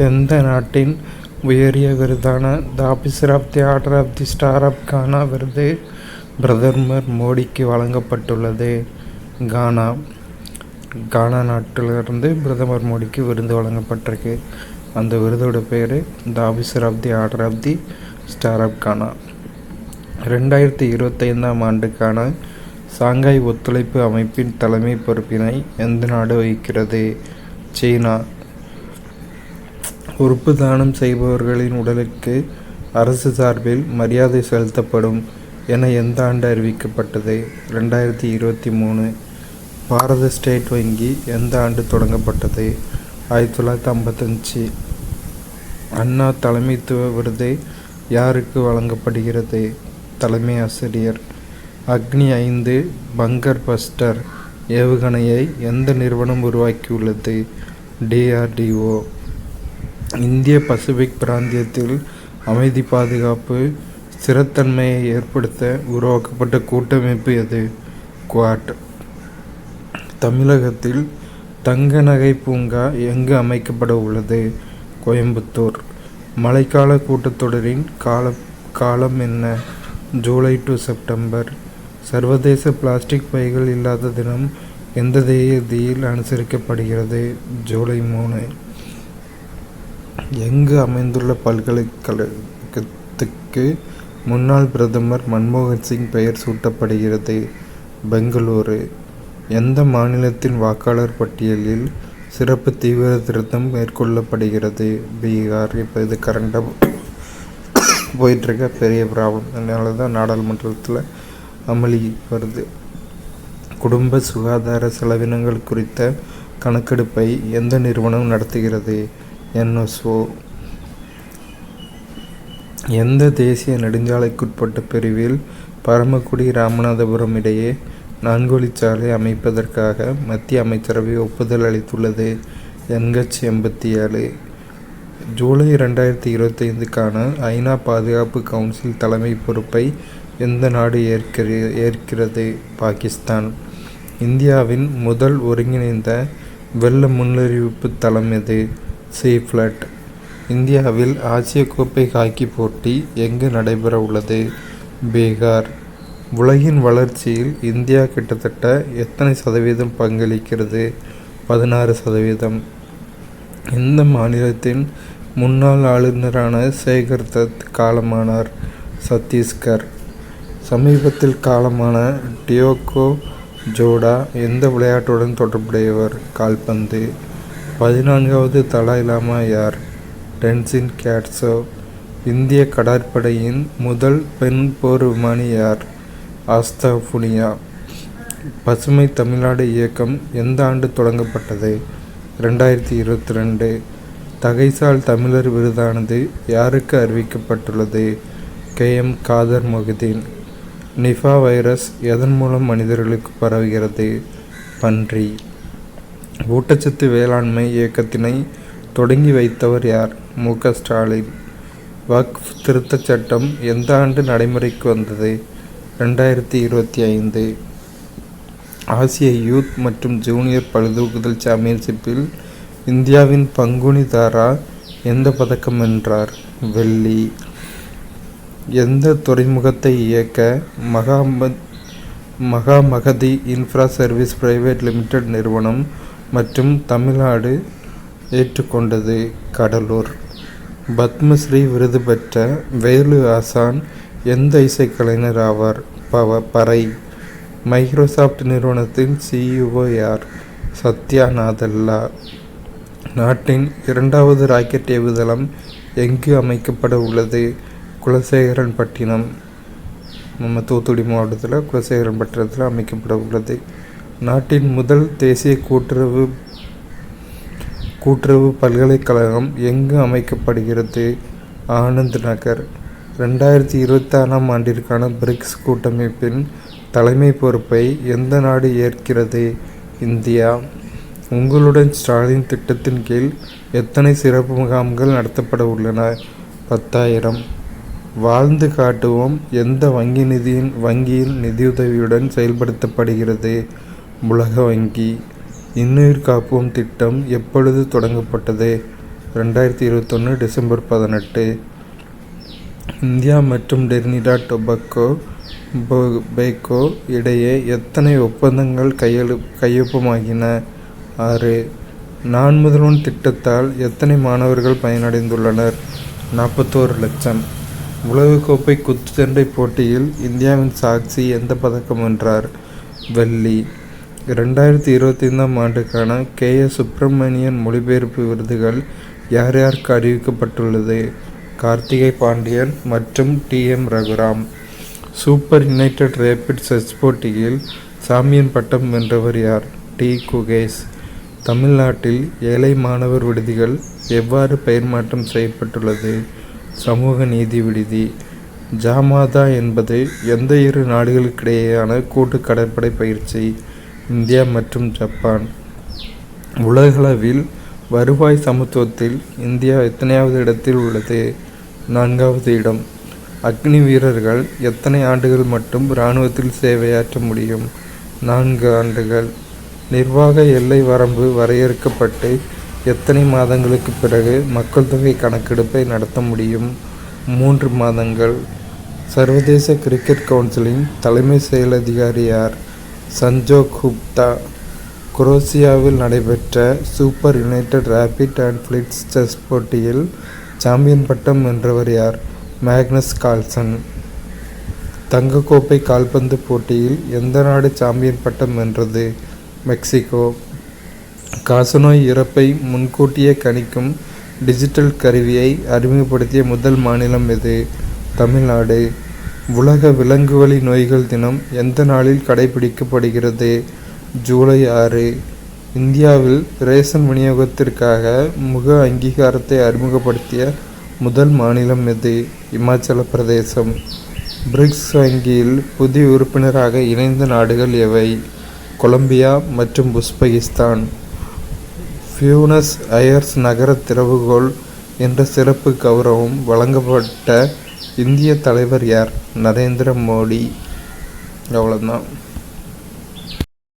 எந்த நாட்டின் உயரிய விருதான the officer of the order of the star of Ghana விருது பிரதமர் மோடிக்கு வழங்கப்பட்டுள்ளது? கானா. கானா நாட்டிலிருந்து பிரதமர் மோடிக்கு விருது வழங்கப்பட்டிருக்கு. அந்த விருதோட பேர் the officer of the order of the star of Ghana. 2025ஆம் ஆண்டுக்கான சாங்காய் ஒத்துழைப்பு அமைப்பின் தலைமை பொறுப்பினை எந்த நாடு வகிக்கிறது? சீனா. உறுப்பு தானம் செய்பவர்களின் உடலுக்கு அரசு சார்பில் மரியாதை செலுத்தப்படும் என எந்த ஆண்டு அறிவிக்கப்பட்டது? 2023. பாரத ஸ்டேட் வங்கி எந்த ஆண்டு தொடங்கப்பட்டது? 1955. அண்ணா தலைமைத்துவ விருது யாருக்கு வழங்கப்படுகிறது? தலைமை ஆசிரியர். அக்னி 5 பங்கர் பஸ்டர் ஏவுகணையை எந்த நிறுவனம் உருவாக்கியுள்ளது? DRDO. இந்திய பசிபிக் பிராந்தியத்தில் அமைதி பாதுகாப்பு ஸ்திரத்தன்மையை ஏற்படுத்த உருவாக்கப்பட்ட கூட்டமைப்பு எது? குவாட். தமிழகத்தில் தங்க நகை பூங்கா எங்கு அமைக்கப்பட உள்ளது? கோயம்புத்தூர். மழைக்கால கூட்டத்தொடரின் காலம் என்ன? July to September. சர்வதேச பிளாஸ்டிக் பைகள் இல்லாத தினம் எந்த தேதியில் அனுசரிக்கப்படுகிறது? ஜூலை 3. எங்கு அமைந்துள்ள பல்கலைக்கழகத்துக்கு முன்னாள் பிரதமர் மன்மோகன் சிங் பெயர் சூட்டப்படுகிறது? பெங்களூரு. எந்த மாநிலத்தின் வாக்காளர் பட்டியலில் சிறப்பு தீவிர திருத்தம் மேற்கொள்ளப்படுகிறது? பீகார். இப்போ இது கரண்டாக போயிட்டுருக்க பெரிய ப்ராப்ளம். அதனால தான் நாடாளுமன்றத்தில் அமளி வருது. குடும்ப சுகாதார செலவினங்கள் குறித்த கணக்கெடுப்பை எந்த நிறுவனம் நடத்துகிறது? NSO. எந்த தேசிய நெடுஞ்சாலைக்குட்பட்ட பிரிவில் பரமக்குடி ராமநாதபுரம் இடையே 4 வழிச்சாலை அமைப்பதற்காக மத்திய அமைச்சரவை ஒப்புதல் அளித்துள்ளது? NH 87. ஜூலை 2025க்கான ஐநா பாதுகாப்பு கவுன்சில் தலைமை பொறுப்பை எந்த நாடு ஏற்கிறது? பாகிஸ்தான். இந்தியாவின் முதல் ஒருங்கிணைந்த வெள்ள முன்னறிவிப்பு தளம் எது? சீஃப்ளட். இந்தியாவில் ஆசிய கோப்பை ஹாக்கி போட்டி எங்கு நடைபெற உள்ளது? பீகார். உலகின் வளர்ச்சியில் இந்தியா கிட்டத்தட்ட எத்தனை சதவீதம் பங்களிக்கிறது? 16%. இந்த மாநிலத்தின் முன்னாள் ஆளுநரான சேகர் தத் காலமானார்? சத்தீஸ்கர். சமீபத்தில் காலமான டியோகோ ஜோடா எந்த விளையாட்டுடன் தொடர்புடையவர்? கால்பந்து. 14வது தலாய் லாமா யார்? டென்சின் கேட்ஸோ. இந்திய கடற்படையின் முதல் பெண் போர் விமானி யார்? ஆஸ்தா புனியா. பசுமை தமிழ்நாடு இயக்கம் எந்த ஆண்டு தொடங்கப்பட்டது? 2022. தகைசால் தமிழர் விருதானது யாருக்கு அறிவிக்கப்பட்டுள்ளது? KM Kader Mohideen. Nipah virus எதன் மூலம் மனிதர்களுக்கு பரவுகிறது? பன்றி. ஊட்டச்சத்து வேளாண்மை இயக்கத்தினை தொடங்கி வைத்தவர் யார்? MK ஸ்டாலின். வக்ஃப் திருத்தச் சட்டம் எந்த ஆண்டு நடைமுறைக்கு வந்தது? 2025. ஆசிய யூத் மற்றும் ஜூனியர் பளுதூக்குதல் சாம்பியன்ஷிப்பில் இந்தியாவின் பங்குனி தாரா எந்த பதக்கம் வென்றார்? வெள்ளி. எந்த துறைமுகத்தை இயக்க மகாமகதி இன்ஃப்ரா சர்வீஸ் பிரைவேட் லிமிடெட் நிறுவனம் மற்றும் தமிழ்நாடு ஏற்றுக்கொண்டது? கடலூர். பத்மஸ்ரீ விருது பெற்ற வேலு ஆசான் எந்த இசைக்கலைஞர் ஆவார்? பறை. மைக்ரோசாஃப்ட் நிறுவனத்தின் CEO யார்? சத்யா நாதல்லா. நாட்டின் 2வது ராக்கெட் ஏவுதளம் எங்கு அமைக்கப்பட உள்ளது? குலசேகரன்பட்டினம். நம்ம தூத்துக்குடி மாவட்டத்தில் குலசேகரன்பட்டினத்தில் அமைக்கப்பட உள்ளது. நாட்டின் முதல் தேசிய கூட்டுறவு பல்கலைக்கழகம் எங்கு அமைக்கப்படுகிறது? ஆனந்த் நகர். 2026ஆம் ஆண்டிற்கான பிரிக்ஸ் கூட்டமைப்பின் தலைமை பொறுப்பை எந்த நாடு ஏற்கிறது? இந்தியா. உங்களுடன் ஸ்டாலின் திட்டத்தின் கீழ் எத்தனை சிறப்பு முகாம்கள் நடத்தப்பட உள்ளன? 10,000. வாழ்ந்து காட்டுவோம் எந்த வங்கியின் நிதியுதவியுடன் செயல்படுத்தப்படுகிறது? உலக வங்கி. இன்னுயிர் காப்போம் திட்டம் எப்பொழுது தொடங்கப்பட்டது? 2021 டிசம்பர் 18. இந்தியா மற்றும் டிரினிடாட் டொபாகோ இடையே எத்தனை ஒப்பந்தங்கள் கையொப்பமாகின? 6. நான் முதல்வன் திட்டத்தால் எத்தனை மாணவர்கள் பயனடைந்துள்ளனர்? 41 லட்சம். உலகக்கோப்பை குத்துச்சண்டை போட்டியில் இந்தியாவின் சாக்சி எந்த பதக்கம் வென்றார்? வெள்ளி. 2025 ஆண்டுக்கான K.S. சுப்பிரமணியன் மொழிபெயர்ப்பு விருதுகள் யார் யாருக்கு அறிவிக்கப்பட்டுள்ளது? கார்த்திகை பாண்டியன் மற்றும் T.M. Raghuram. Super united rapid chess போட்டியில் சாம்பியன் பட்டம் வென்றவர் யார்? T. குகேஷ். தமிழ்நாட்டில் ஏழை மாணவர் விடுதிகள் எவ்வாறு பெயர் மாற்றம் செய்யப்பட்டுள்ளது? சமூக நீதி விடுதி. ஜாமாதா என்பது எந்த இரு நாடுகளுக்கிடையேயான கூட்டு கடற்படை பயிற்சி? இந்தியா மற்றும் ஜப்பான். உலகளவில் வருவாய் சமத்துவத்தில் இந்தியா எத்தனையாவது இடத்தில் உள்ளது? 4வது இடம். அக்னி வீரர்கள் எத்தனை ஆண்டுகள் மட்டும் இராணுவத்தில் சேவையாற்ற முடியும்? 4 ஆண்டுகள். நிர்வாக எல்லை வரம்பு வரையறுக்கப்பட்டு எத்தனை மாதங்களுக்கு பிறகு மக்கள் தொகை கணக்கெடுப்பை நடத்த முடியும்? 3 மாதங்கள். சர்வதேச கிரிக்கெட் கவுன்சிலின் தலைமை செயல் அதிகாரி யார்? சஞ்சோக் குப்தா. குரோஷியாவில் நடைபெற்ற super united rapid and blitz chess போட்டியில் சாம்பியன் பட்டம் வென்றவர் யார்? Magnus Carlsen. தங்கக்கோப்பை கால்பந்து போட்டியில் எந்த நாடு சாம்பியன் பட்டம் வென்றது? மெக்சிகோ. காசநோய் இறப்பை முன்கூட்டியே கணிக்கும் டிஜிட்டல் கருவியை அறிமுகப்படுத்திய முதல் மாநிலம் எது? தமிழ்நாடு. உலக விலங்குவழி நோய்கள் தினம் எந்த நாளில் கடைபிடிக்கப்படுகிறது? ஜூலை 6. இந்தியாவில் ரேஷன் விநியோகத்திற்காக முக அங்கீகாரத்தை அறிமுகப்படுத்திய முதல் மாநிலம் எது? இமாச்சல பிரதேசம். பிரிக்ஸ் வங்கியில் புதிய உறுப்பினராக இணைந்த நாடுகள் எவை? கொலம்பியா மற்றும் உஸ்பெகிஸ்தான். பியூனஸ் அயர்ஸ் நகர திறவுகோல் என்ற சிறப்பு கௌரவம் வழங்கப்பட்ட இந்திய தலைவர் யார்? நரேந்திர மோடி. அவ்வளோதான்.